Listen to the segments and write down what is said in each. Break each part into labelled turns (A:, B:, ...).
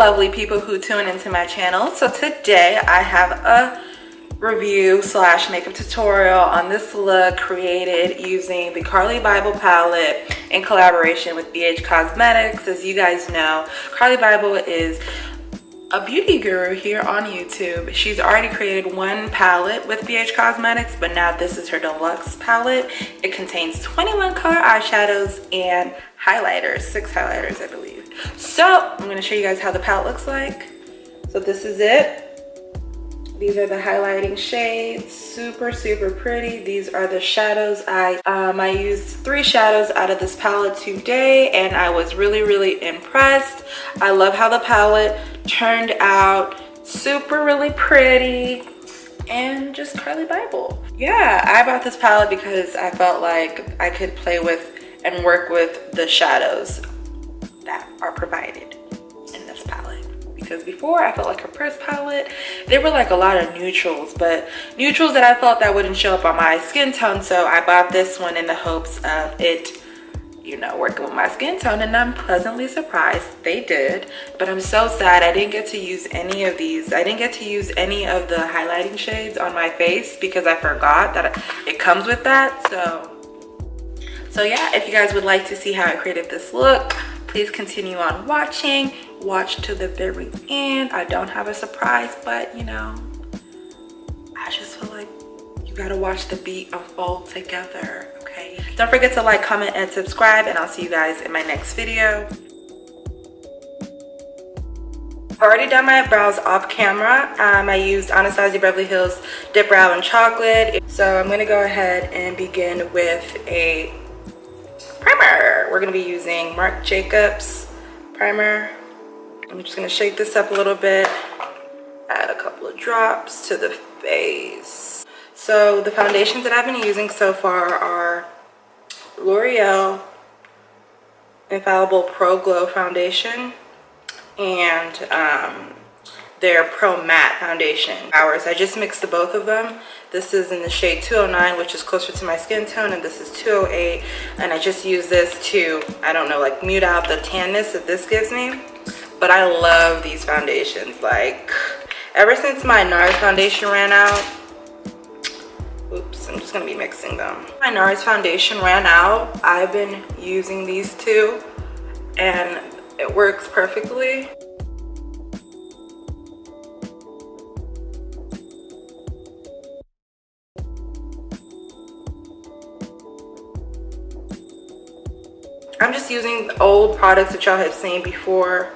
A: lovely people who tune into my channel. So today I have a review slash makeup tutorial on this look created using the Carli Bybel palette in collaboration with BH Cosmetics. As you guys know, Carli Bybel is a beauty guru here on YouTube. She's already created one palette with BH Cosmetics, but now this is her deluxe palette. It contains 21 color eyeshadows and highlighters, 6 highlighters I believe. So I'm going to show you guys how the palette looks like. So this is it. These are the highlighting shades, super pretty. These are the shadows. I used 3 shadows out of this palette today and I was really impressed. I love how the palette turned out, super really pretty, and just Carli Bybel. Yeah, I bought this palette because I felt like I could play with and work with the shadows that are provided in this palette. Because before I felt like her first palette, there were like a lot of neutrals, but neutrals that I felt that wouldn't show up on my skin tone. So I bought this one in the hopes of it, you know, working with my skin tone, and I'm pleasantly surprised they did. But I'm so sad I didn't get to use any of these. I didn't get to use any of the highlighting shades on my face because I forgot that it comes with that. So yeah, if you guys would like to see how I created this look, please continue on watching. Watch to the very end. I don't have a surprise, but you know, I just feel like you gotta watch the beat unfold together, okay? Don't forget to like, comment, and subscribe, and I'll see you guys in my next video. I've already done my brows off camera. I used Anastasia Beverly Hills Dip Brow in Chocolate. So I'm gonna go ahead and begin with a primer. We're gonna be using Marc Jacobs primer. I'm just gonna shake this up a little bit, add a couple of drops to the face. So the foundations that I've been using so far are L'Oreal Infallible Pro Glow Foundation and their Pro Matte Foundation. I just mixed the both of them. This is in the shade 209, which is closer to my skin tone, and this is 208. And I just use this to, I don't know, like mute out the tanness that this gives me. But I love these foundations. Like, ever since my NARS foundation ran out, oops, I'm just gonna be mixing them. My NARS foundation ran out. I've been using these two, and it works perfectly. I'm just using old products that y'all have seen before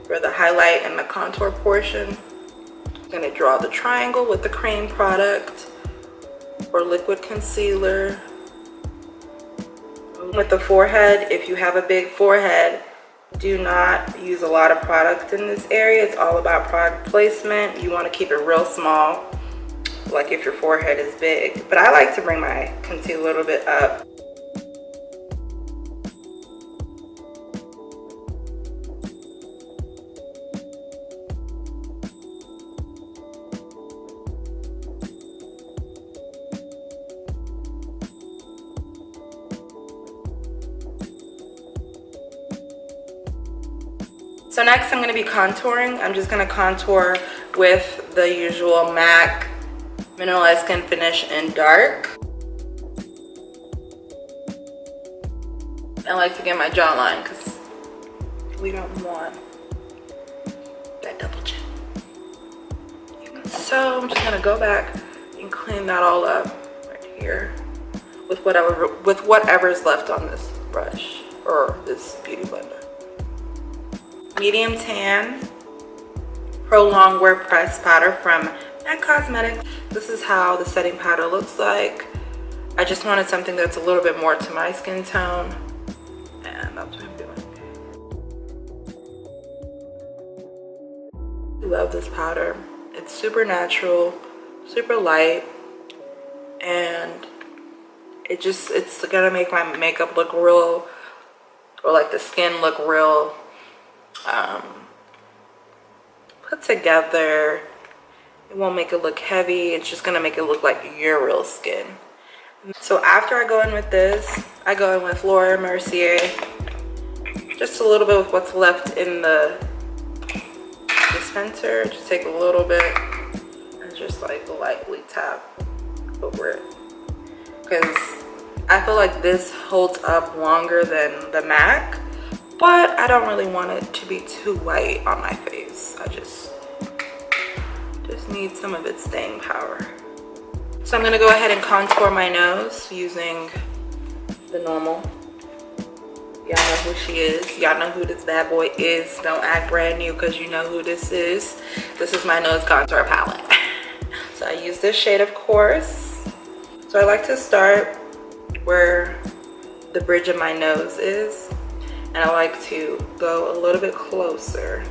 A: for the highlight and the contour portion. I'm gonna draw the triangle with the cream product or liquid concealer. With the forehead, if you have a big forehead, do not use a lot of product in this area. It's all about product placement. You want to keep it real small, like if your forehead is big. But I like to bring my concealer a little bit up. So next I'm going to be contouring. I'm just going to contour with the usual MAC Mineralized Skin Finish in Dark. I like to get my jawline because we don't want that double chin. So I'm just going to go back and clean that all up right here with whatever's left on this brush or this beauty blender. Medium tan Prolongwear pressed powder from MAC Cosmetics. This is how the setting powder looks like. I just wanted something that's a little bit more to my skin tone, and that's what I'm doing. I love this powder. It's super natural, super light, and it's gonna make my makeup look real, or like the skin look real put together. It won't make it look heavy. It's just gonna make it look like your real skin. So after I go in with this, I go in with Mercier just a little bit with what's left in the dispenser. Just take a little bit and just like lightly tap over it, because I feel like this holds up longer than the MAC, but I don't really want it to be too white on my face. I just need some of its staying power. So I'm gonna go ahead and contour my nose using the normal. Y'all know who she is. Y'all know who this bad boy is. Don't act brand new because you know who this is. This is my nose contour palette. So I use this shade, of course. So I like to start where the bridge of my nose is, and I like to go a little bit closer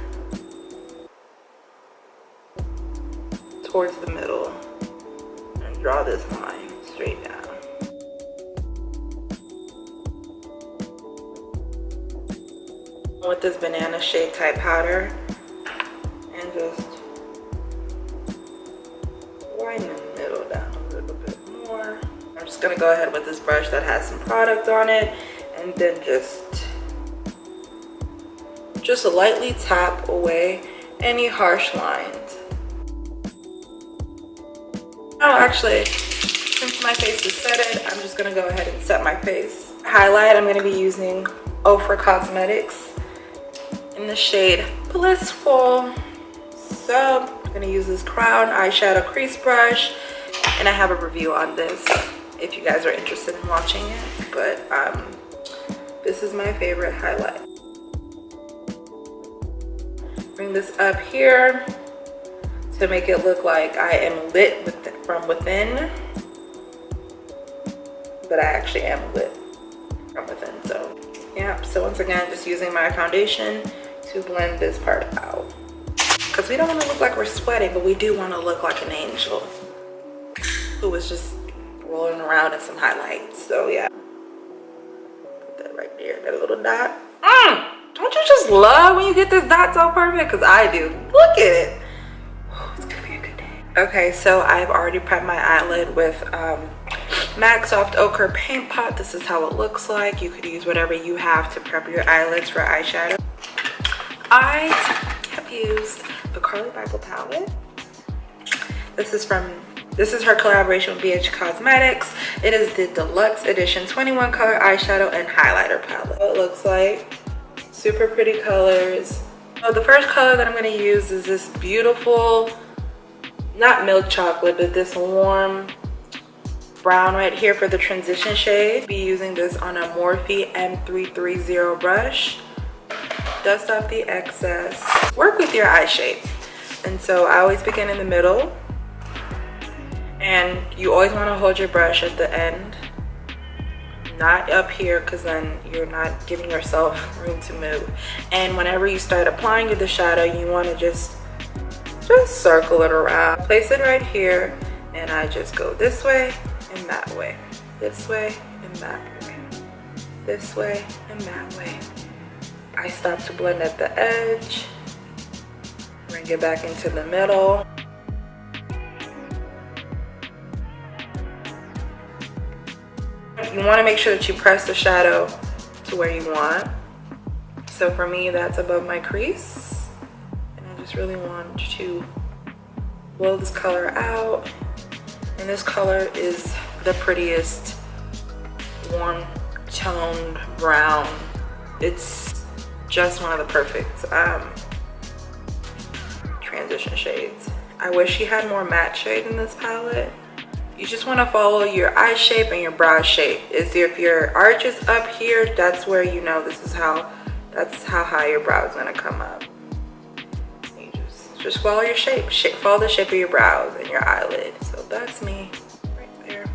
A: towards the middle and draw this line straight down. With this banana shade type powder, and just widen the middle down a little bit more. I'm just gonna go ahead with this brush that has some product on it, and then just lightly tap away any harsh lines. Oh, actually, since my face is setted, I'm just gonna go ahead and set my face. Highlight, I'm gonna be using OCHRE Cosmetics in the shade Blissful. So I'm gonna use this Crown eyeshadow crease brush, and I have a review on this if you guys are interested in watching it, but this is my favorite highlight. Bring this up here to make it look like I am lit from within, but I actually am lit from within. So yeah, so once again, just using my foundation to blend this part out, because we don't want to look like we're sweating, but we do want to look like an angel who was just rolling around in some highlights. So yeah, put that right there, that little dot. Don't you just love when you get this dot so perfect? Because I do. Look at it. Oh, it's gonna be a good day. Okay, so I've already prepped my eyelid with MAC Soft Ochre Paint Pot. This is how it looks like. You could use whatever you have to prep your eyelids for eyeshadow. I have used the Carli Bybel palette. This is her collaboration with BH Cosmetics. It is the Deluxe Edition 21 color eyeshadow and highlighter palette. It looks like super pretty colors. So the first color that I'm going to use is this beautiful, not milk chocolate, but this warm brown right here for the transition shade. Be using this on a Morphe M330 brush. Dust off the excess. Work with your eye shape. And so I always begin in the middle, and you always want to hold your brush at the end, not up here, because then you're not giving yourself room to move. And whenever you start applying the shadow, you want to just circle it around. Place it right here, and I just go this way and that way, this way and that way, this way and that way. I stop to blend at the edge, bring it back into the middle. You want to make sure that you press the shadow to where you want. So for me, that's above my crease, and I just really want to blow this color out. And this color is the prettiest warm toned brown. It's just one of the perfect transition shades. I wish she had more matte shade in this palette. You just want to follow your eye shape and your brow shape. If your arch is up here, that's where you know that's how high your brow is going to come up. You just follow your shape. Follow the shape of your brows and your eyelid. So that's me right there.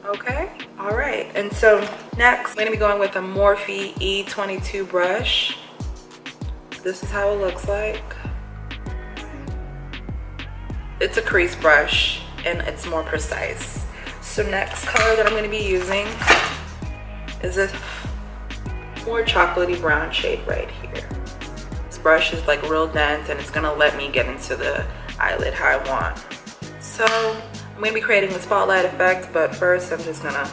A: Okay, all right. And so next, I'm going to be going with a Morphe E22 brush. This is how it looks like. It's a crease brush and it's more precise. So next color that I'm going to be using is this more chocolatey brown shade right here. This brush is like real dense, and it's going to let me get into the eyelid how I want. So I'm going to be creating the spotlight effect, but first I'm just going to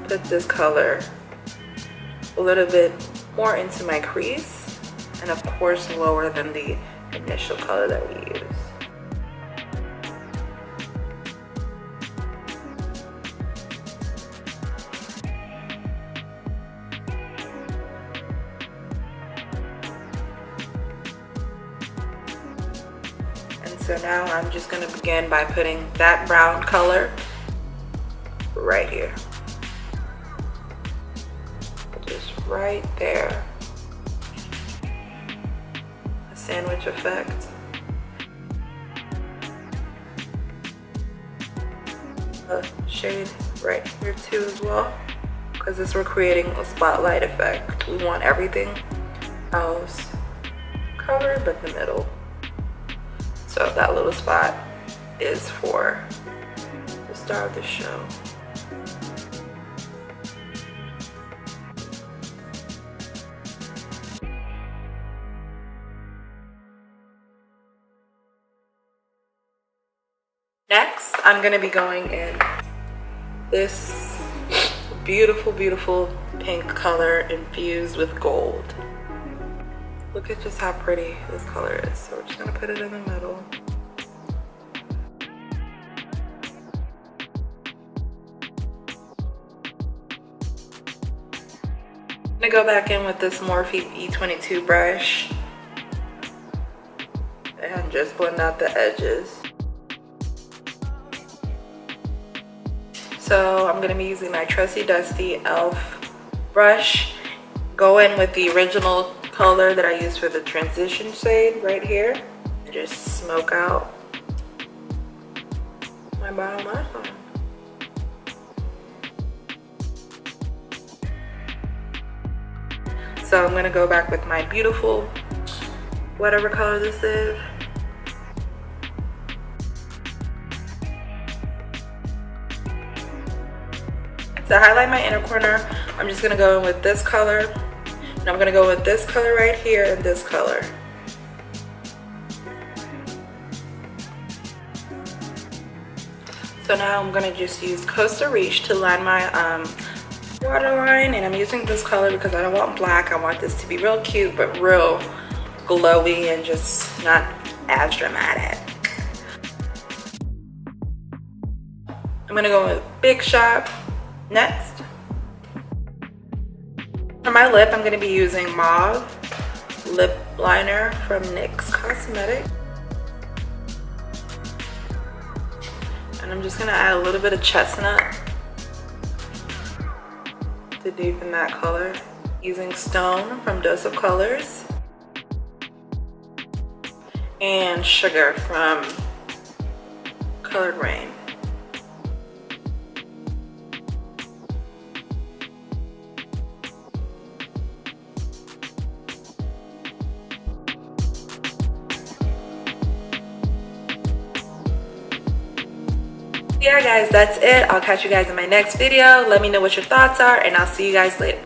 A: put this color a little bit more into my crease, and of course lower than the initial color that we used. So now I'm just going to begin by putting that brown color right here. Just right there. A sandwich effect. A shade right here too as well, because as we're creating a spotlight effect, we want everything else covered but the middle. So that little spot is for the star of the show. Next, I'm going to be going in this beautiful, beautiful pink color infused with gold. Look at just how pretty this color is. So we're just gonna put it in the middle. I'm gonna go back in with this Morphe E22 brush and just blend out the edges. So I'm gonna be using my trusty dusty e.l.f. brush. Go in with the original color that I used for the transition shade right here, and just smoke out my bottom lash line. So I'm gonna go back with my beautiful, whatever color this is. To highlight my inner corner, I'm just gonna go in with this color. And I'm gonna go with this color right here and this color. So now I'm gonna just use Costa Reach to line my waterline, and I'm using this color because I don't want black. I want this to be real cute but real glowy and just not as dramatic. I'm gonna go with Big Shot next. For my lip, I'm going to be using Mauve Lip Liner from NYX Cosmetics. And I'm just going to add a little bit of chestnut to deepen that color. Using Stone from Dose of Colors. And Sugar from Colored Rain. Yeah guys, that's it. I'll catch you guys in my next video. Let me know what your thoughts are, and I'll see you guys later.